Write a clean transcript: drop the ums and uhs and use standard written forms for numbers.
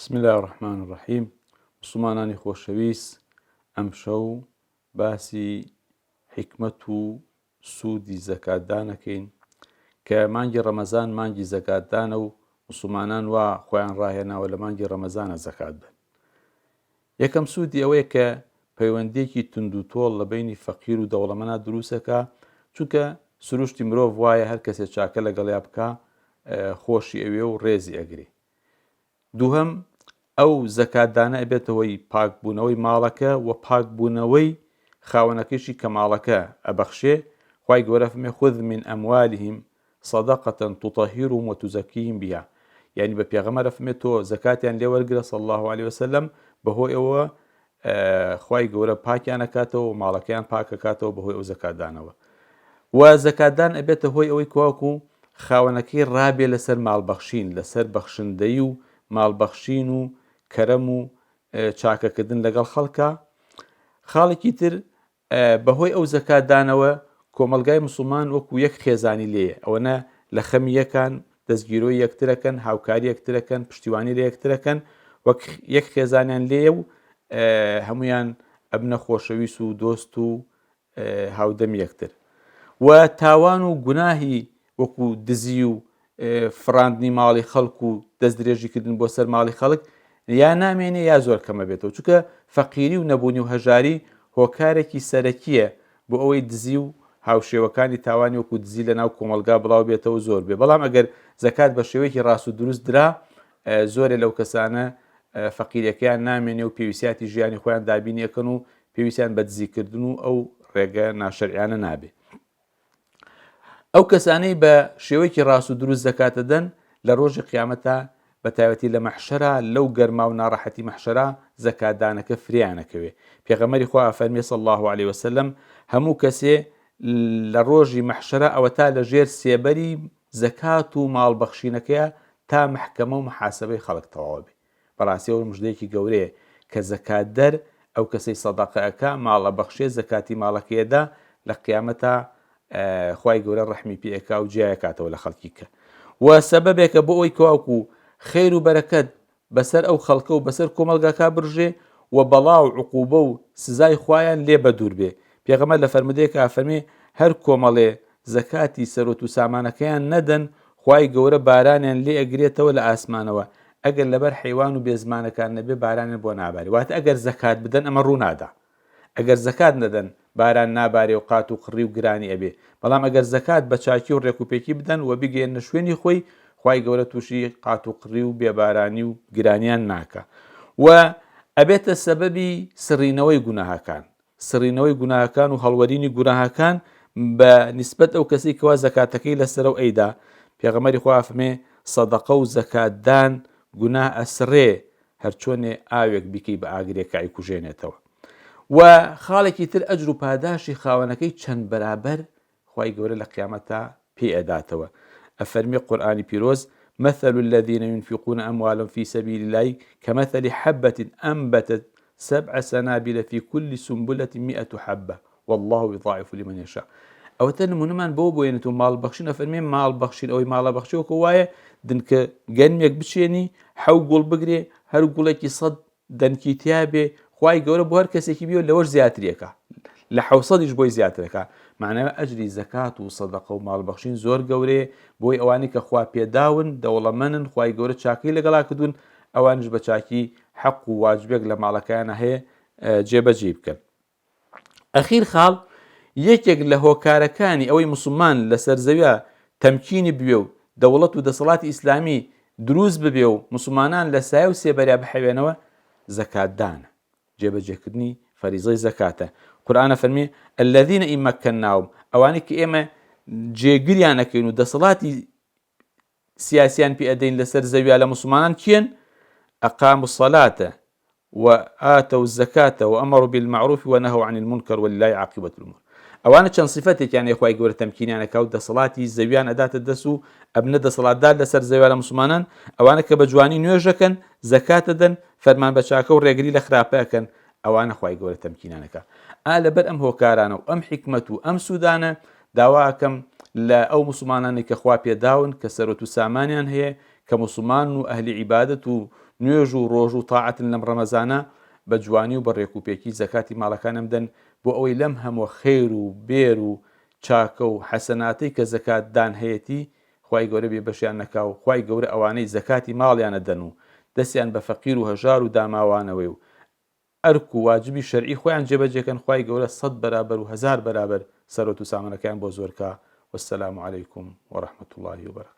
بسم الله الرحمن الرحیم. مسلمانانی خۆشەویست، ئەم شەو باسی حکمت و سوودی زەکاتدانەکەین کە مانگی ڕەمەزان مانگی زەکاتدانە و مسلمانان وا خۆیان ڕاهێناوە لە مانگی ڕەمەزانە زەکات بن. یەکەم سوودی ئەوەیە کە پەیوەندیەکی تند و تۆڵ لە بینی فەقیر و دەوڵەمەندە دروستەکە، چونکە سروشتی مرۆڤ وایە هەر کەسێک چاکە لەگەڵیا بکە خۆشی ئەوێ و ڕێزی ئەگرێ. دووهەم، ئەو زەکاتدانە ئەبێتەوەی پاکبوونەوەی ماڵەکە و پاکبوونەوەی خاوەنەکەشی کە ماڵەکە ئەبەخشێ. خوای گەورە فەرمێ خذ من ئەموالهم صدقة تطهرهم وتزكيهم بها، یعنی بە پێغەمبەر فەرمێ تۆ زەکاتیان لێ وەرگرە صلی الله عليه وسلم، بەهۆی ئەوە خوای گەورە پاکیان ئەکاتەوە و ماڵەکەیان پاکەکاتەوە بەهۆی ئەو زەکاتدانەوە. و زەکاتدان ئەبێتە هۆی ئەوەی کواکو خاوەنەکەی ڕابێ لەسەر ماڵبەخشین، لەسەر بەخشندەی و ماڵبەخشین و کەرەم و چاکەکردن لەگەڵ خەڵکە. خاڵێکی تر بەهۆی ئەو زەکاتدانەوە کۆمەلگای مسلمان وەکو یەک خێزانی لێیە، ئەوەنە لە خەمی یەکان، دەستگیرۆی یەکترەکەن، هاوکاری یەکترەکەن، پشتیوانی لە یەکترەکەن، وەک یەک خێزانیان لێیە و هەمویان ئەبنە خۆشەویست و دۆست و هاودەم یەکتر. و تاوان و گوناهی وەکو دزی و فڕاندنی ماڵی خەڵک و دەستدرێژیکردن بۆ سەر ماڵی خەڵک یا نامێنێ یا زۆر کەمە بێتەوە، چونکە فەقیری و نەبوونی و هەژاری هۆکارێکی سەرەکیە بۆ ئەوەی دزی و هاوشێوەکانی تاوانی وەکو دزی لە ناو کۆمەلگا بڵاو بێتەوە زۆر بێ. بەڵام ئەگەر زەکات بە شێوەیەکی ڕاست و دروست درا، زۆرێ لەو کەسانە فەقیریەکەیان نامێنێ و پێویستیاتی ژیانی خۆیان دابینیەکەن و پێویستیان بە دزیکردن و ئەو ڕێگە ناشەرعیانە نابێ. ئەو کەسانەی بە شێوەیەکی ڕاست و دروست زەکاتە دەن لە ڕۆژی قیامەتە بە تایبەتی لە مەحشەرە، لەو گەرما و ناڕەحەتی مەحشەرە زەکاتدانەکە فریانەکەوێ. پێغەمبەری خوا فەرمێ صلی الله عليه وسلم هەموو کەسێ لە ڕۆژی مەحشەرە ئەوە تا لە ژێر سێبەری زەکات و ماڵبەخشینەکەیە تا محکەمە و محاسبەی خەڵک تەواو بێ. بەڕاستی ئەوە مژدەیەکی گەورەیە کە زەکاتدەر ئەو کەسەی سەدەقەکە ماڵە بەخشێ زەکاتی ماڵەکەیەدا لە قیامەتە خوای گەورە ڕەحمی پێکا و جیایکاتەوە لە خەڵکی کە و سەبەبێکە بۆ ئەوی کەواکو خێر و بەرەکەت بەسەر ئەو خەڵکە و بەسەر کۆمەلگاکە بڕژێ و بەڵاو عقوبە و سزای خوایان لێ بە دوور بێ. پێغەمبەر لە فەرمودەیەکە فەرمێ هەر کۆمەڵێ زەکاتی سەرۆت و سامانەکەیان نەدەن، خوای گەورە بارانیان لێ ئەگرێتەوە لە ئاسمانەوە، ئەگەر لەبەر حیوان و بێزمانەکان نەبێ بارانیان بۆ نابارێ. واتە ئەگەر زەکات بدەن ئەمە ڕوونادا، ئەگەر زەکات نەدەن باران نابارێ و قات و قڕی و گرانی ئەبێ. بەڵام ئەگەر زەکات بە چاکی و ڕێکوپێکی بدەن و بگەێنە شوێنی خۆی، خوای گەورە تووشی قات و قڕی و بێبارانی و گرانیان ناکە و ئەبێتە سەبەبی سڕینەوەی گوناهەکان، سڕینەوەی گوناهەکان و هەڵوەرینی گوناهەکان بە نیسبەت ئەو کەسی کەوا زەکاتەکەی لەسەر و ئەیدا. پێغەمبەری خوا فەرمێ سەدەقە و زەکاتدان گوناه ئەسڕێ هەر چۆنێ ئاوێک بیکەی بە ئاگرێکە ئەیکوژێنێتەوە. و خاڵێکی تر ئەجر و پاداشی خاوەنەکەی چەند بەرابەر خوای گەورە لە قیامەتە پێ ئەداتەوە. ئەفەرمێ قورئانی پیرۆز مثل الذين ينفقون أموالهم في سبيل الله كمثل حبة أنبتت 7 سنابل في كل سنبلة 100 حبة والله يضاعف لمن يشاء. ئەوە نمونەمان بۆ بۆێنێت و ماڵبەخشین. ئەفەرمێ ماڵبەخشین ئەوەی ماڵەبەخشیەوەکە وایە دنکە گەنمێک بچێنی 7 گوڵ بگرێ، هەر گوڵێکی 100 دەنکی تیا بێ، خوای گەورە بۆ هەر کەسێکی بێ لەوەش زیاترێکە، لە 700 بۆی زیاترەکە. معناوە ئەجری زەکات و سەدەقە و ماڵبەخشین زۆر گەورەیە بۆی ئەوانی کە خوا پێداون دەوڵەمەندن، خوای گەورە چاکەی لەگەڵا کردوون، ئەوانش بە چاکی حەق و واجبێک لە ماڵەکەیانە هەیە جێبەجێ بکەن. ئەخیر خاڵ یەکێک لە هۆکارەکانی ئەوەی موسڵمان لەسەر زەویە تەمکینی بوێ و دەوڵەت و دەسەڵاتی ئیسلامی دروست ببێ و موسڵمانان لە سایە و سێبەریا بحەوێنەوە زەکاتدانە، جێبەجێکردنی فەریزەی زەکاتە. قورئان فەرمێ الذين إن مكناهم، ئەوانی کە ئێمە جێگریان ئەکەین و دەسەڵاتی سیاسیان پێ ئەدەین لەسەر زەویە لە موسڵمانان کێن؟ أقاموا الصلاة وآتوا الزكاة وأمروا بالمعروف ونهوا عن المنكر ولله عاقبة الأمور. ئەوانە چەند سیفەتێکیان خوای گەورە تەمکینیانەکە و دەسەڵاتی زەویان ئەداتە دەست و ئەبنە دەسەڵاتدار لەسەر زەویە لە موسڵمانان. ئەوانە کە بە جوانی نوێژەکەن، زەکاتە دەن، فەرمان بە چاکە و ڕێگری لە خراپەکەن، ئەوانە خوای گەورە تەمکینیانەکە. لەبەر ئەم هۆکارانە و ئەم حیکمەت و ئەم سوودانە داواکەم لە ئەو موسڵمانانی کە خوا پێداون کە سەرۆت و سامانیان هەیە کە موسڵمان و ئەهلی عیبادەت و نوێژ و ڕۆژ و تاعەتن لەم ڕەمەزانە بە جوانی و بە ڕێکوپێکی زەکاتی ماڵەکانم بدەن بۆ ئەوەی لەم هەموو خێر و بێر و چاکە و حەسەناتەی کە زەکاتدان هەیەی خوای گەورە بێ بەشیان نەکاو. خوای گەورە ئەوانەی زەکاتی ماڵیانە دەن و دەستیان بە فەقیر و هەژار و داماوانەوەی و ئەرک و واجبی شەرعی خۆیان جێبەجێکەن، خوای گەورە 100 بەرابەر و 1000 بەرابەر سەرۆت و سامانەکەیان بۆ زۆرکە. والسلام عليكم ورحمة الله وبركاته.